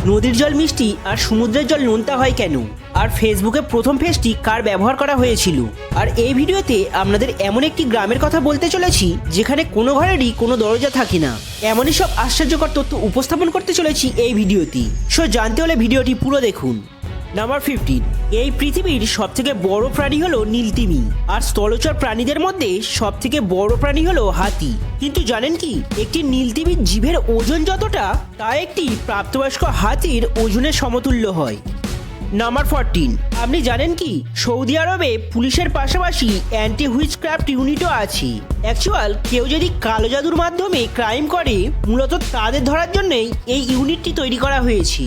নদীর জল মিষ্টি আর সমুদ্রের জল নোনতা হয় কেন, আর ফেসবুকে প্রথম পেজটি কার ব্যবহার করা হয়েছিল। আর এই ভিডিওতে আপনাদের এমন একটি গ্রামের কথা বলতে চলেছি যেখানে কোনো ঘরেরই কোনো দরজা থাকে না। এমনই সব আশ্চর্যকর তথ্য উপস্থাপন করতে চলেছি এই ভিডিওটি। সো জানতে হলে ভিডিওটি পুরো দেখুন। নাম্বার 15, এই পৃথিবীর সবথেকে বড় প্রাণী হলো নীলতিমি, আর স্থলচর প্রাণীদের মধ্যে সবথেকে বড় প্রাণী হলো হাতি। কিন্তু জানেন কি, একটি নীলতিমির জিভের ওজন যতটা, তা একটি প্রাপ্তবয়স্ক হাতির ওজনের সমতুল্য হয়। নাম্বার 14, আপনি জানেন কি সৌদি আরবে পুলিশের পাশাপাশি অ্যান্টি হুইচক্রাফট ইউনিটও আছে। অ্যাকচুয়াল কেউ যদি কালো জাদুর মাধ্যমে ক্রাইম করে, মূলত তাদের ধরার জন্যই এই ইউনিটটি তৈরি করা হয়েছে।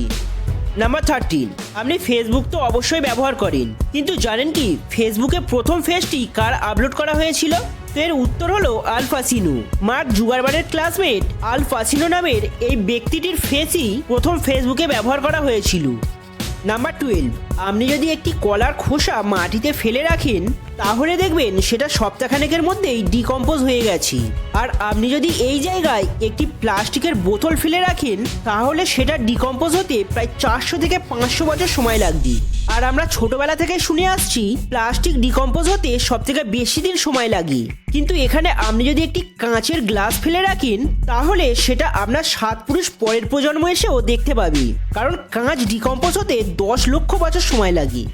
নাম্বার 13, আপনি ফেসবুক তো অবশ্যই ব্যবহার করেন, কিন্তু জানেন কি ফেসবুকে প্রথম পেজটি কার আপলোড করা হয়েছিল? তো এর উত্তর হলো আল পাসিনো। মার্ক জুগারবার্গের ক্লাসমেট আল পাসিনো নামের এই ব্যক্তিটির ফেসই প্রথম ফেসবুকে ব্যবহার করা হয়েছিল। নাম্বার 12, আপনি যদি একটি কলার খোসা মাটিতে ফেলে রাখেন, তাহলে দেখবেন সেটা সপ্তাহখানেকের মধ্যেই ডিকম্পোজ হয়ে গেছে। আর আপনি যদি এই জায়গায় একটি প্লাস্টিকের বোতল ফেলে রাখেন, তাহলে সেটা ডিকম্পোজ হতে প্রায় 400 থেকে 500 বছর সময় লাগবে। আর আমরা ছোটবেলা থেকে শুনে আসছি প্লাস্টিক ডিকম্পোজ হতে সব থেকে বেশি দিন সময় লাগে। কিন্তু এখানে আপনি যদি একটি কাঁচের গ্লাস ফেলে রাখেন, তাহলে সেটা আপনার 7 পুরুষ পরের প্রজন্ম এসেও দেখতে পাবে, কারণ কাঁচ ডিকম্পোজ হতে 10 লক্ষ বছর সময় লাগে।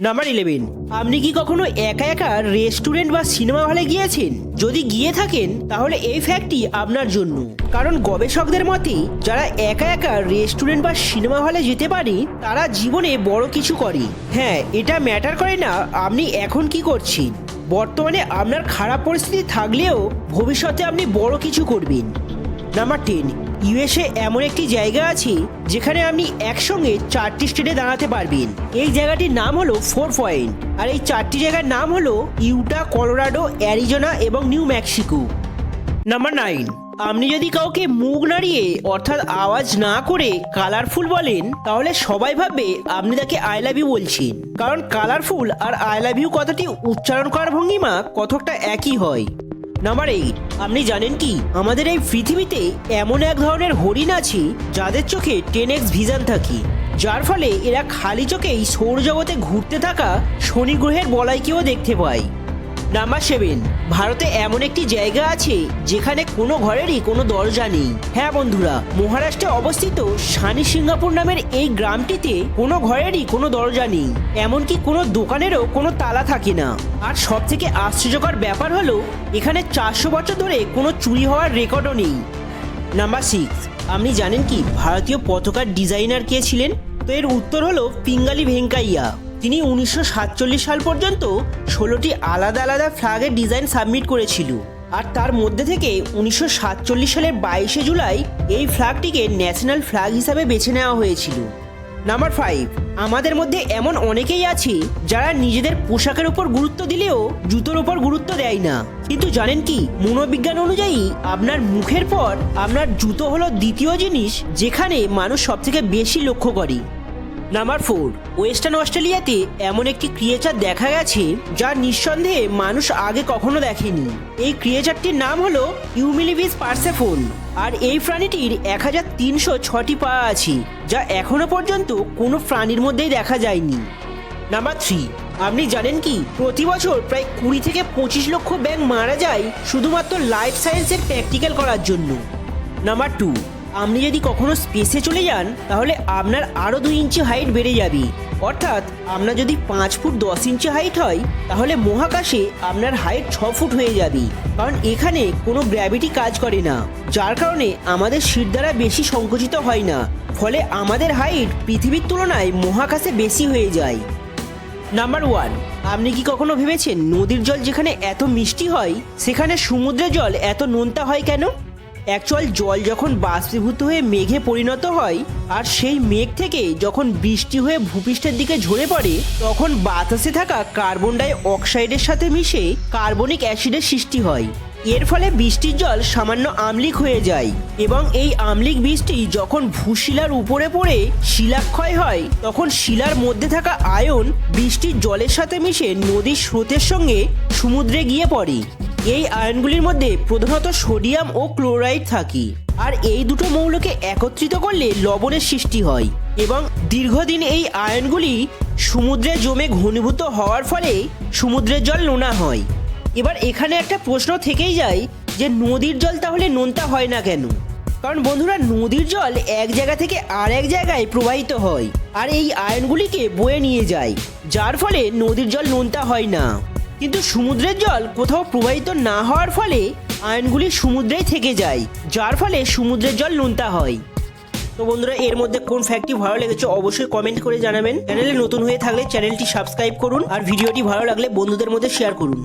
নাম্বার 11, আপনি কি কখনো একা একা রেস্টুরেন্ট বা সিনেমা হলে গিয়েছেন? যদি গিয়ে থাকেন তাহলে এই ফ্যাক্টটি আপনার জন্য, কারণ গবেষকদের মতে যারা একা একা রেস্টুরেন্ট বা সিনেমা হলে যেতে পারে, তারা জীবনে বড় কিছু করে। হ্যাঁ, এটা ম্যাটার করে না আপনি এখন কি করছেন। বর্তমানে আপনার খারাপ পরিস্থিতি থাকলেও ভবিষ্যতে আপনি বড় কিছু করবেন। নাম্বার 10, ইউএসএ এমন একটি জায়গা আছে যেখানে আপনি একসঙ্গে 4টি স্টেটে দাঁড়াতে পারবেন। এই জায়গাটির নাম হলো 4 পয়েন্ট, আর এই 4টি জায়গার নাম হলো ইউটা, কলোরাডো, অ্যারিজোনা এবং নিউ মেক্সিকো। নাম্বার 9, আপনি যদি কাউকে মুখ নাড়িয়ে অর্থাৎ আওয়াজ না করে কালারফুল বলেন, তাহলে সবাই ভাববে আপনি তাকে আই লাভ ইউ বলছেন, কারণ কালারফুল আর আই লাভ ইউ কথাটি উচ্চারণ করার ভঙ্গিমা কতকটা একই হয়। নাম্বার 8, আপনি জানেন কি আমাদের এই পৃথিবীতে এমন এক ধরনের হরিণ আছে যাদের চোখে 10x ভিশন থাকে, যার ফলে এরা খালি চোখেই সৌরজগতে ঘুরতে থাকা শনি গ্রহের বলয়কেও দেখতে পায়। নাম্বার 7, ভারতে এমন একটি জায়গা আছে যেখানে কোনো ঘরেরই কোনো দরজা নেই। হ্যাঁ বন্ধুরা, মহারাষ্ট্রে অবস্থিত শানি সিঙ্গাপুর নামের এই গ্রামটিতে কোনো ঘরেরই কোনো দরজা নেই, এমনকি কোনো দোকানেরও কোনো তালা থাকে না। আর সব থেকে আশ্চর্যকর ব্যাপার হলো এখানে 400 বছর ধরে কোনো চুরি হওয়ার রেকর্ডও নেই। নাম্বার 6, আপনি জানেন কি ভারতীয় পতাকার ডিজাইনার কে ছিলেন? তো এর উত্তর হলো পিঙ্গালি ভেঙ্কাইয়া। তিনি 1947 সাল পর্যন্ত 16টি আলাদা আলাদা ফ্ল্যাগের ডিজাইন সাবমিট করেছিল, আর তার মধ্যে থেকে 1947 সালের 22শে জুলাই এই ফ্ল্যাগটিকে ন্যাশনাল ফ্ল্যাগ হিসাবে বেছে নেওয়া হয়েছিল। নাম্বার 5, আমাদের মধ্যে এমন অনেকেই আছে যারা নিজেদের পোশাকের উপর গুরুত্ব দিলেও জুতোর উপর গুরুত্ব দেয় না। কিন্তু জানেন কি, মনোবিজ্ঞান অনুযায়ী আপনার মুখের পর আপনার জুতো হলো দ্বিতীয় জিনিস যেখানে মানুষ সবথেকে বেশি লক্ষ্য করে। নাম্বার 4, ওয়েস্টার্ন অস্ট্রেলিয়াতে এমন একটি ক্রিয়েচার দেখা গেছে যা নিঃসন্দেহে মানুষ আগে কখনো দেখেনি। এই ক্রিয়েচারটির নাম হলো ইউমিলিভিস পার্সেফোন, আর এই প্রাণীটির 1306টি পা আছে, যা এখনো পর্যন্ত কোনো প্রাণীর মধ্যেই দেখা যায়নি। নাম্বার 3, আপনি জানেন কি প্রতি বছর প্রায় 20 থেকে 25 লক্ষ ব্যাঙ মারা যায় শুধুমাত্র লাইফ সায়েন্সের প্র্যাকটিক্যাল করার জন্য। নাম্বার 2, আপনি যদি কখনো স্পেসে চলে যান, তাহলে আপনার আরও 2 ইঞ্চি হাইট বেড়ে যাবে। অর্থাৎ আপনার যদি 5 ফুট 10 ইঞ্চি হাইট হয়, তাহলে মহাকাশে আপনার হাইট 6 ফুট হয়ে যাবে, কারণ এখানে কোনো গ্র্যাভিটি কাজ করে না, যার কারণে আমাদের শির দ্বারা বেশি সংকুচিত হয় না, ফলে আমাদের হাইট পৃথিবীর তুলনায় মহাকাশে বেশি হয়ে যায়। নাম্বার 1, আপনি কি কখনো ভেবেছেন নদীর জল যেখানে এত মিষ্টি হয়, সেখানে সমুদ্রের জল এত নোনতা হয় কেন? অ্যাকচুয়াল জল যখন বাষ্পীভূত হয়ে মেঘে পরিণত হয়, আর সেই মেঘ থেকে যখন বৃষ্টি হয়ে ভূপৃষ্ঠের দিকে ঝরে পড়ে, তখন বাতাসে থাকা কার্বন ডাই অক্সাইডের সাথে মিশে কার্বনিক অ্যাসিডের সৃষ্টি হয়। এর ফলে বৃষ্টির জল সামান্য আম্লিক হয়ে যায়, এবং এই আম্লিক বৃষ্টি যখন ভূশিলার উপরে পড়ে শিলাক্ষয় হয়, তখন শিলার মধ্যে থাকা আয়ন বৃষ্টির জলের সাথে মিশে নদীর স্রোতের সঙ্গে সমুদ্রে গিয়ে পড়ে। এই আয়নগুলির মধ্যে প্রধানত সোডিয়াম ও ক্লোরাইড থাকে, আর এই দুটো মৌলকে একত্রিত করলে লবণের সৃষ্টি হয় এবং দীর্ঘদিন এই আয়নগুলি সমুদ্রে জমে ঘনীভূত হওয়ার ফলে সমুদ্রের জল নোনা হয়। এবার এখানে একটা প্রশ্ন থেকেই যায় যে নদীর জল তাহলে নোনতা হয় না কেন? কারণ বন্ধুরা, নদীর জল এক জায়গা থেকে আর এক জায়গায় প্রবাহিত হয় আর এই আয়নগুলিকে বয়ে নিয়ে যায়, যার ফলে নদীর জল নোনতা হয় না। কিন্তু সমুদ্রের জল কোথাও প্রবাহিত না হওয়ার ফলে আয়নগুলি সমুদ্রেই থেকে যায়, যার ফলে সমুদ্রের জল নোনতা হয়। তো বন্ধুরা, এর মধ্যে কোন ফ্যাক্টটি ভালো লেগেছে অবশ্যই কমেন্ট করে জানাবেন। চ্যানেলে নতুন হয়ে থাকলে চ্যানেলটি সাবস্ক্রাইব করুন আর ভিডিওটি ভালো লাগলে বন্ধুদের মধ্যে শেয়ার করুন।